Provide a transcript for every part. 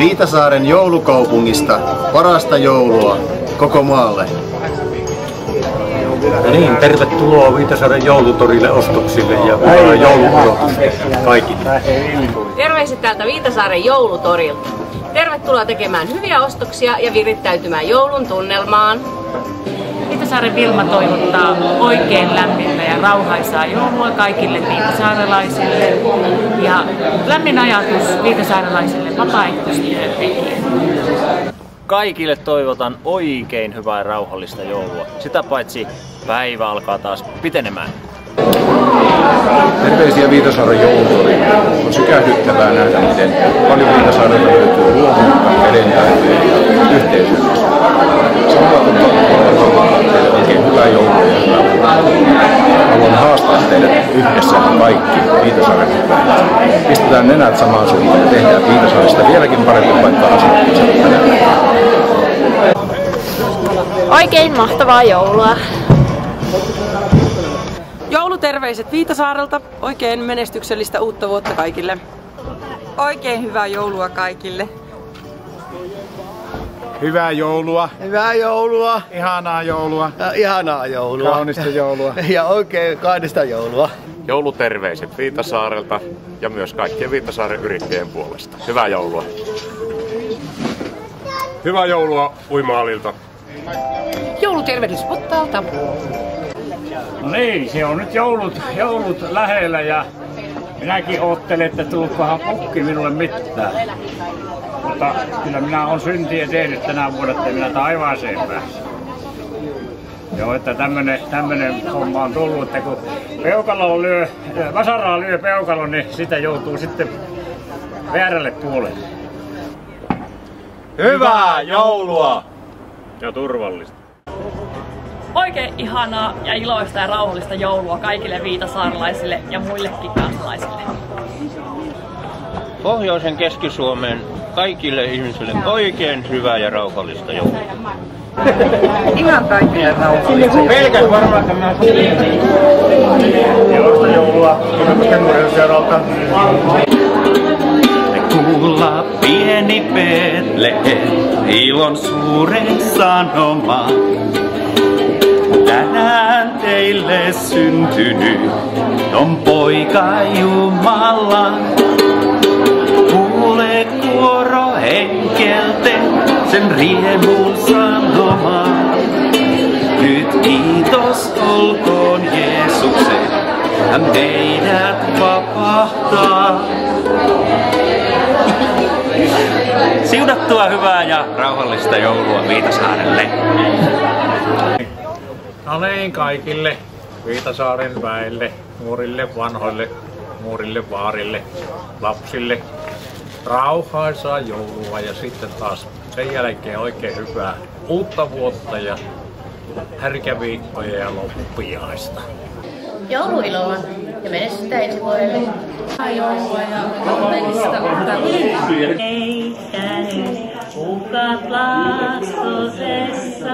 Viitasaaren joulukaupungista parasta joulua koko maalle. No niin, tervetuloa Viitasaaren joulutorille ostoksille ja jouluodotusta kaikille. Terveiset täältä Viitasaaren joulutorilta. Tervetuloa tekemään hyviä ostoksia ja virittäytymään joulun tunnelmaan. Viitasaaren Vilma toivottaa oikein lämmintä ja rauhaisaa joulua kaikille viitasaarelaisille ja lämmin ajatus viitasaarelaisille vapaaehtoistyöntekijöille. Kaikille toivotan oikein hyvää ja rauhallista joulua. Sitä paitsi päivä alkaa taas pitenemään. Terveisiä Viitasaaren joulutorille. On sykähdyttävää nähdä, miten paljon Viitasaarelta löytyy luovuutta, kädentaitoja ja yhteisöllisyyttä. Samalla kun toivotan teille oikein hyvää joulua ja hyvää vuotta. Haluan haastaa teidät yhdessä kaikki Viitasaaren hyväiset. Pistetään nenät samaan suuntaan ja tehdään Viitasaaresta vieläkin parempi paikka asua. Oikein mahtavaa joulua! Jouluterveiset Viitasaarelta. Oikein menestyksellistä uutta vuotta kaikille. Oikein hyvää joulua kaikille. Hyvää joulua. Hyvää joulua. Ihanaa joulua. Ihanaa joulua. Kaunista joulua. Ja oikein kaunista joulua. Jouluterveiset Viitasaarelta ja myös kaikkien Viitasaaren yrittäjien puolesta. Hyvää joulua. Hyvää joulua Uimaalilta. Joulutervehdys Pottalta. No niin, se on nyt joulut lähellä ja minäkin oottelen, että tulkohan pukki minulle mitään. Mutta kyllä minä olen syntiä tehnyt tänä vuonna, että minä taivaaseen päässä. Joo, että tämmönen homma on tullut, että kun vasaraa lyö peukalo, niin sitä joutuu sitten väärälle puolelle. Hyvää joulua! Ja turvallista. Oikein ihanaa ja iloista ja rauhallista joulua kaikille viitasaarelaisille ja muillekin kansalaisille. Pohjoisen Keski-Suomen kaikille ihmisille oikein hyvää ja rauhallista joulua. Ihan kaikille rauhallista. Pelkät varmaan tämä iloista joulua. Kuulla pieni Betlehem, ilon suuren sanoma. Tänään teille syntynyt on poika Jumala. Kuule kuoro henkelten sen riemun sanoma. Nyt kiitos olkoon Jeesuksen, hän meidät vapahtaa. Siunattua hyvää ja rauhallista joulua Viitasaarelle. No niin, kaikille Viitasaaren väelle, nuorille, vanhoille, nuorille, vaarille, lapsille. Rauhaisaa joulua ja sitten taas sen jälkeen oikein hyvää uutta vuotta ja härkäviikkoja ja loppiaista. Jouluiloa ja menestystä ensi vuodelle. Joulua ja onnellista uutta vuotta. Heittänyt uhkat laskosessa,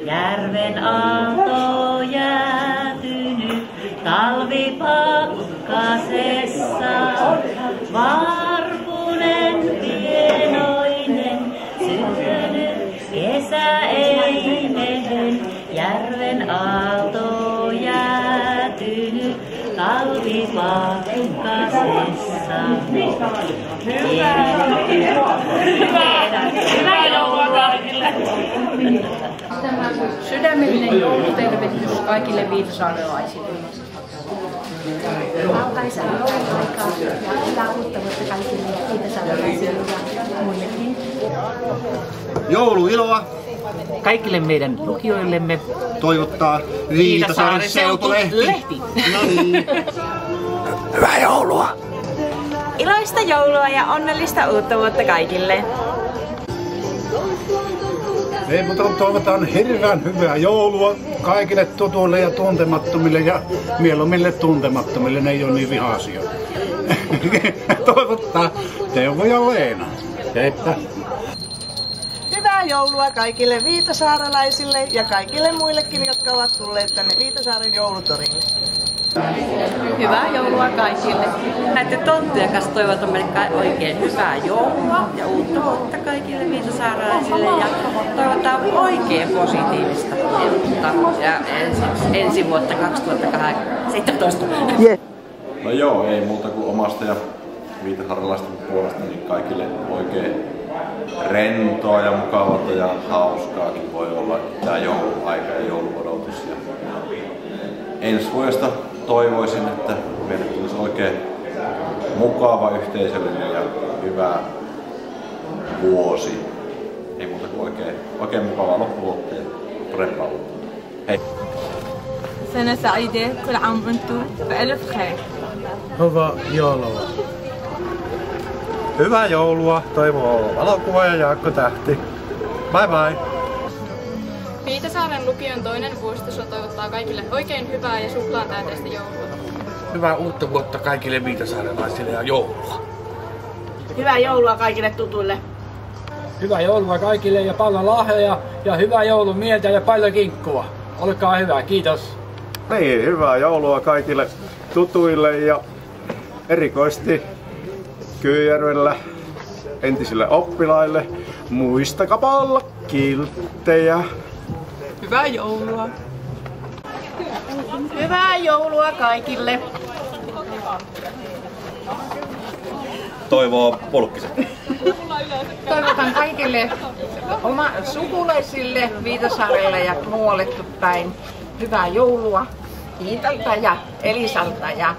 järven aalto jäätynyt talvi pakkasessa. Varpunen pienoinen syönyt kesäeinen, järven aalto jäätynyt talvi pakkasessa. Hyvää joulua kaikille! Sydämellinen joulutervehdys kaikille viitasaarelaisille. Rauhaisaa jouluaikaa ja hyvää uutta vuotta kaikille viitasaarelaisille ja muillekin. Jouluiloa Kaikille meidän lukijoillemme toivottaa Viitasaaren Seutulehti. No niin. Hyvää joulua! Iloista joulua ja onnellista uutta vuotta kaikille. Ei, mutta toivotaan hirveän hyvää joulua kaikille tutuille ja tuntemattomille ja mieluummin tuntemattomille, ne ei ole niin vihaisia. Toivottaa Teuvo ja Leena. Heippa! Hyvää joulua kaikille viitasaarelaisille ja kaikille muillekin, jotka ovat tulleet tänne Viitasaaren joulutorille. Hyvää joulua kaikille. Näiden tonttujen kanssa toivotan meille oikein hyvää joulua ja uutta vuotta kaikille viitasaarelaisille ja toivotaan oikein positiivista uutta ja ensi vuotta 2017. Yeah. No joo, ei muuta kuin omasta ja viitasaarelaisten puolesta niin kaikille oikein rentoa ja mukavaa ja hauskaakin voi olla tämä jouluaika ja jouluodotus. Ja ensi vuodesta toivoisin, että meille tulisi oikein mukava, yhteisöllinen ja hyvä vuosi. Ei muuta kuin oikein mukavaa loppuvuotta ja parempaa vuotta. Hei! سنة سعيدة كل عام وانتم بألف خير. Hyvää joulua. Hyvää joulua, Toivo Valokuva ja Jaakko Tähti. Bye bye! Viitasaaren lukion toinen vuositus toivottaa kaikille oikein hyvää ja suklaan täyteistä joulua. Hyvää uutta vuotta kaikille viitasaarelaisille ja joulua. Hyvää joulua kaikille tutuille. Hyvää joulua kaikille ja paljon lahjoja ja hyvää joulun mieltä ja paljon kinkkua. Olkaa hyvä, kiitos. Niin, hyvää joulua kaikille tutuille ja erikoisesti Kyyjärvellä entisille oppilaille. Muistakaa olla kilttejä. Hyvää joulua. Hyvää joulua kaikille. Toivoo Pulkkisen. Toivotan kaikille sukulaisille Viitasaarelle ja muualle päin hyvää joulua Iitalta ja Elisalta ja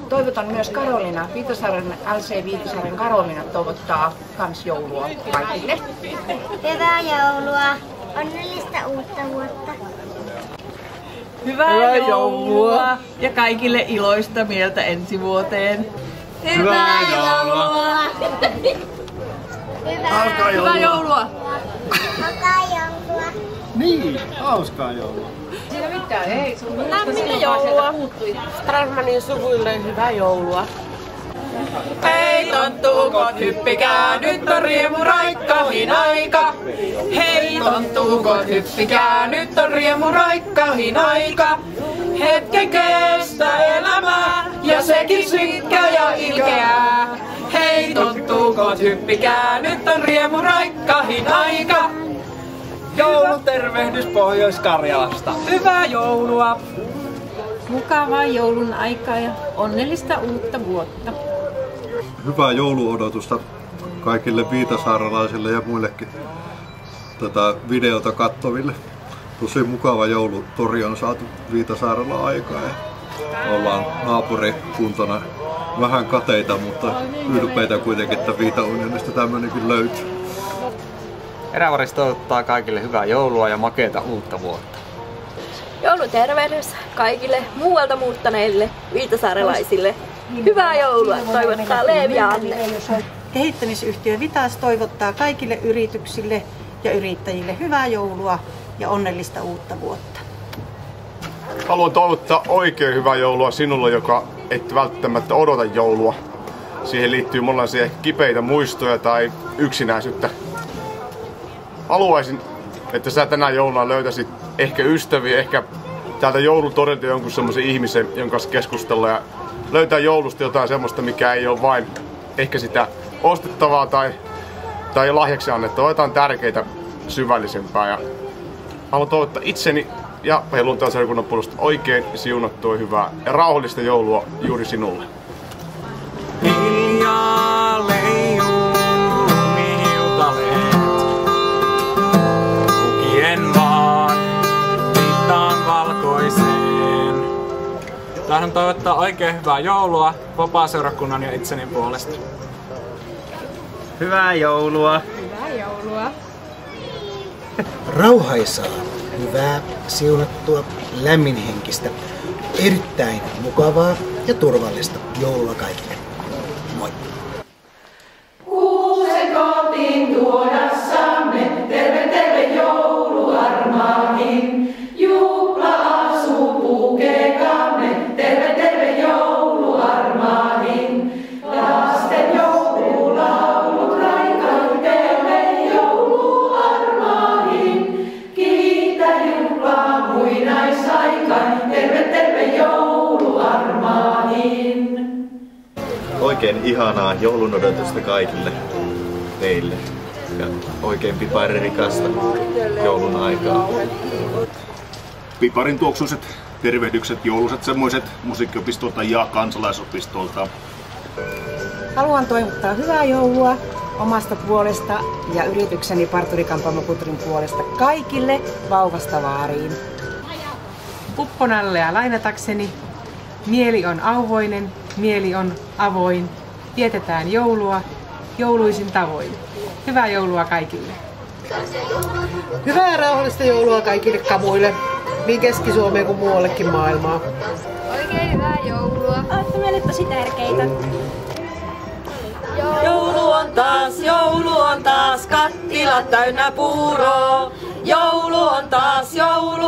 toivotan myös Karolina, Viitasaaren LC Viitasaaren Karolina toivottaa kans joulua kaikille. Hyvää joulua, onnellista uutta vuotta. Hyvää joulua ja kaikille iloista mieltä ensi vuoteen. Hyvää joulua. Hyvää joulua. Hauskaa joulua. Niin, hauskaa joulua. Siinä mitään, ei. Lämmintä joulua. Strandmanin suvuille hyvää joulua. Hei tonttuukot, hyppikää, nyt on riemuraikkahin aika. Hei tonttuukot, hyppikää, nyt on riemuraikkahin aika. Hetken kestä elämää ja sekin synkkä ja ilkeää. Hei tonttuukot, hyppikää, nyt on riemuraikkahin aika. Joulutervehdys Pohjois-Karjalasta. Hyvää joulua. Mukavaa joulun aikaa ja onnellista uutta vuotta. Hyvää jouluodotusta kaikille viitasaarelaisille ja muillekin tätä videota katsoville. Tosi mukava joulutori on saatu Viitasaarella aikaa ja ollaan naapurikuntana vähän kateita, mutta ylpeitä kuitenkin, että Viitaunionista tämmönenkin löytyy. Erävaris toivottaa kaikille hyvää joulua ja makeata uutta vuotta. Joulutervehdys kaikille muualta muuttaneille viitasaarelaisille. Hyvää joulua toivottaa Leevi ja Anne. Kehittämisyhtiö Vitas toivottaa kaikille yrityksille ja yrittäjille hyvää joulua ja onnellista uutta vuotta. Haluan toivottaa oikein hyvää joulua sinulle, joka et välttämättä odota joulua. Siihen liittyy monenlaisia kipeitä muistoja tai yksinäisyyttä. Haluaisin, että sä tänä jouluna löytäisit ehkä ystäviä, ehkä täältä joulutorilta jonkun semmoisen ihmisen, jonka kanssa keskustella ja löytää joulusta jotain semmoista, mikä ei ole vain ehkä sitä ostettavaa tai lahjaksi annettavaa, jotain tärkeitä syvällisempää. Ja haluan toivottaa itseni ja helluntaiseukunnan puolesta oikein siunattua hyvää ja rauhallista joulua juuri sinulle. Hiljaa leijuu lumihiutaleet, lukien vaan viittaan valkoiseen. Tahdon toivottaa oikein hyvää joulua vapaaseurakunnan ja itseni puolesta. Hyvää joulua! Hyvää joulua! Rauhaisaa, hyvää, siunattua, lämminhenkistä, erittäin mukavaa ja turvallista joulua kaikille. Moi! Kuusen kotiin tuodassamme, terve terve jouluarmaahin. Juhla asuu pukeekamme, terve terve jouluarmaahin. Lasten joululaulut raikautemme jouluarmaahin. Kiitä juhlaa muinaisaikaan, terve terve jouluarmaahin. oikein ihanaa joulun odotusta kaikille teille. Ja oikein piparirikasta joulun aikaa. Piparin tuoksuiset tervehdykset, jouluset semmoiset musiikkiopistolta ja kansalaisopistolta. Haluan toivottaa hyvää joulua omasta puolesta ja yritykseni Parturi-kampaamo Putrin puolesta kaikille vauvasta vaariin. Upponallea lainatakseni, mieli on auvoinen, mieli on avoin. Vietetään joulua jouluisin tavoin. Hyvää joulua kaikille! Hyvää ja rauhallista joulua kaikille kamuille, niin Keski-Suomeen kuin muuallekin maailmaa. Oikein hyvää joulua. Olette meille tosi tärkeitä. Joulu on taas, kattilat täynnä puuroa. Joulu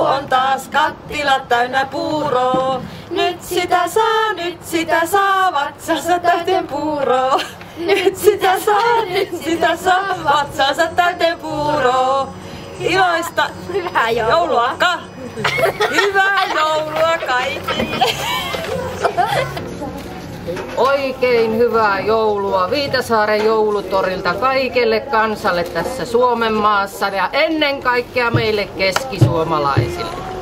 on taas, kattilat täynnä puuroa. Nyt sitä saa, vatsansa täyteen puuroa. Nyt sitä saa, vatsansa täyteen puuroa. Iloista hyvää joulua! Hyvää joulua kaikille! Oikein hyvää joulua Viitasaaren joulutorilta kaikelle kansalle tässä Suomen maassa ja ennen kaikkea meille keskisuomalaisille.